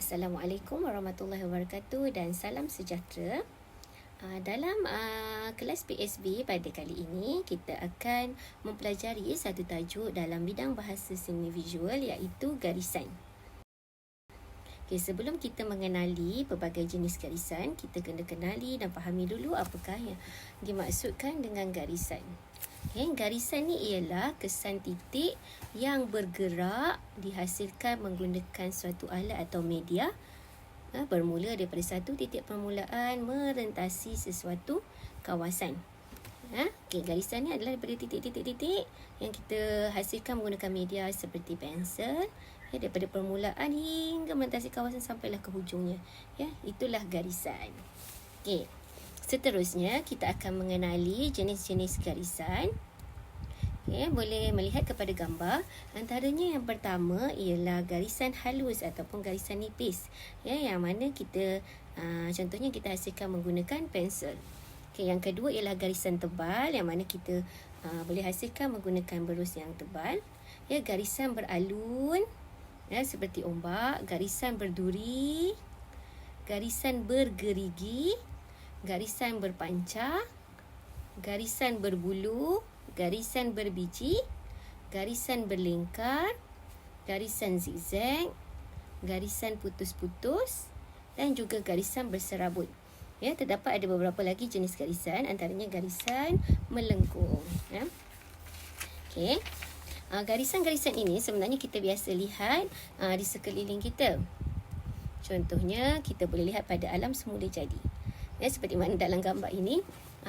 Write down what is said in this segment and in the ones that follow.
Assalamualaikum warahmatullahi wabarakatuh dan salam sejahtera. Dalam kelas PSB pada kali ini, kita akan mempelajari satu tajuk dalam bidang bahasa seni visual iaitu garisan. Okay, sebelum kita mengenali pelbagai jenis garisan, kita kena kenali dan fahami dulu apakah yang dimaksudkan dengan garisan. Okay, garisan ni ialah kesan titik yang bergerak dihasilkan menggunakan suatu alat atau media bermula daripada satu titik permulaan merentasi sesuatu kawasan. Okay, garisan ni adalah daripada titik-titik-titik yang kita hasilkan menggunakan media seperti pensel, daripada permulaan hingga merentasi kawasan sampailah ke hujungnya. Itulah garisan. Okay. Seterusnya, kita akan mengenali jenis-jenis garisan. Boleh melihat kepada gambar. Antaranya yang pertama ialah garisan halus ataupun garisan nipis. Yang mana kita, contohnya kita hasilkan menggunakan pensel. Yang kedua ialah garisan tebal, yang mana kita boleh hasilkan menggunakan berus yang tebal. Garisan beralun, seperti ombak. Garisan berduri, garisan bergerigi, garisan berpancar, garisan berbulu, garisan berbiji, garisan berlingkar, garisan zigzag, garisan putus-putus dan juga garisan berserabut. Terdapat ada beberapa lagi jenis garisan, antaranya garisan melengkung. Garisan-garisan ini sebenarnya kita biasa lihat di sekeliling kita. Contohnya, kita boleh lihat pada alam semula jadi. Seperti mana dalam gambar ini,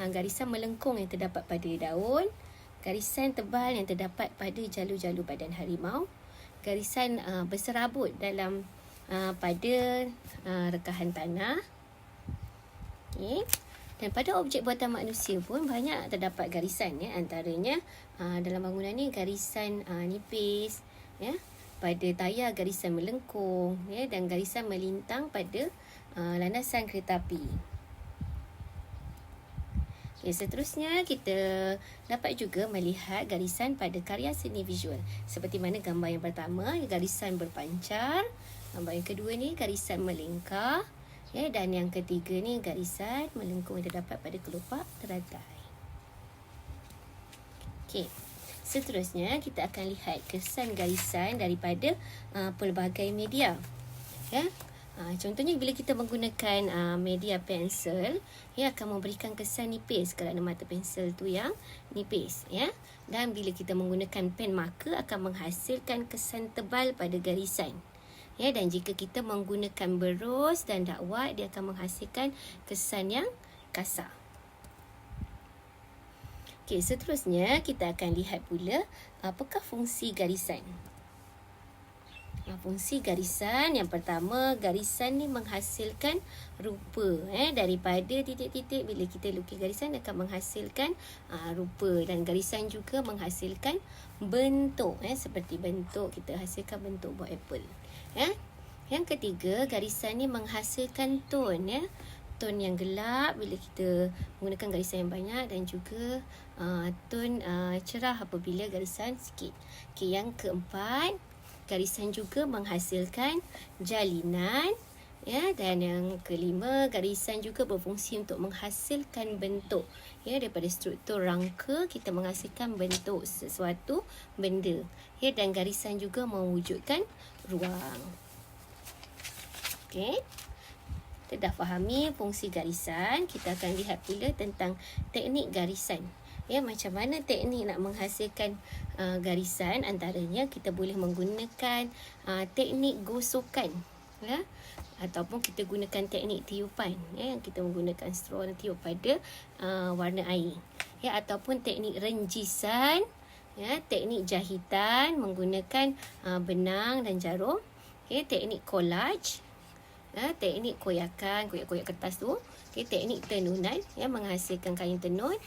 garisan melengkung yang terdapat pada daun, garisan tebal yang terdapat pada jalur-jalur badan harimau, garisan berserabut dalam pada rekahan tanah. Dan pada objek buatan manusia pun banyak terdapat garisan. Antaranya dalam bangunan ni garisan nipis, pada tayar garisan melengkung, dan garisan melintang pada landasan kereta api. Seterusnya kita dapat juga melihat garisan pada karya seni visual. Seperti mana gambar yang pertama, garisan berpancar. Gambar yang kedua ni garisan melingkar. Dan yang ketiga ni garisan melengkung yang terdapat pada kelopak teratai. Seterusnya kita akan lihat kesan garisan daripada pelbagai media. Contohnya bila kita menggunakan media pensel, akan memberikan kesan nipis kerana mata pensel tu yang nipis. Dan bila kita menggunakan pen marker akan menghasilkan kesan tebal pada garisan. Dan jika kita menggunakan berus dan dakwat, dia akan menghasilkan kesan yang kasar. Seterusnya kita akan lihat pula apakah fungsi garisan. Fungsi garisan yang pertama, garisan ni menghasilkan rupa. Daripada titik-titik bila kita lukis garisan akan menghasilkan rupa, dan garisan juga menghasilkan bentuk. Seperti bentuk kita hasilkan bentuk buah apple. Yang ketiga, garisan ni menghasilkan ton. Ton yang gelap bila kita menggunakan garisan yang banyak, dan juga ton cerah apabila garisan sikit. Yang keempat, garisan juga menghasilkan jalinan. Dan yang kelima, garisan juga berfungsi untuk menghasilkan bentuk. Daripada struktur rangka kita menghasilkan bentuk sesuatu benda. Dan garisan juga mewujudkan ruang. Kita dah fahami fungsi garisan. Kita akan lihat pula tentang teknik garisan. Macam mana teknik nak menghasilkan garisan. Antaranya kita boleh menggunakan teknik gosokan, ataupun kita gunakan teknik tiupan, yang kita menggunakan straw dan tiup pada warna air, ataupun teknik renjisan, teknik jahitan menggunakan benang dan jarum, teknik collage, teknik koyak kertas tu, teknik tenunan, menghasilkan kain tenun,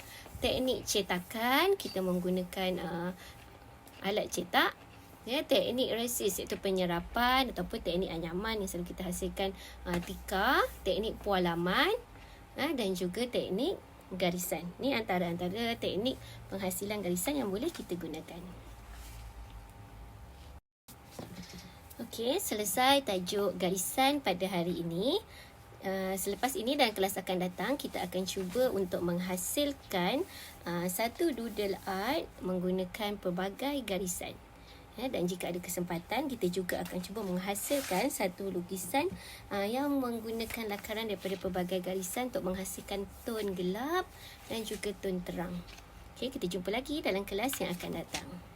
teknik cetakan kita menggunakan alat cetak, teknik resist iaitu penyerapan, ataupun teknik anyaman yang selalu kita hasilkan tikar, teknik pualaman, dan juga teknik garisan. Ni antara teknik penghasilan garisan yang boleh kita gunakan. Okey, selesai tajuk garisan pada hari ini. Selepas ini dalam kelas akan datang, kita akan cuba untuk menghasilkan satu doodle art menggunakan pelbagai garisan. Dan jika ada kesempatan, kita juga akan cuba menghasilkan satu lukisan yang menggunakan lakaran daripada pelbagai garisan untuk menghasilkan tone gelap dan juga tone terang. Okey, kita jumpa lagi dalam kelas yang akan datang.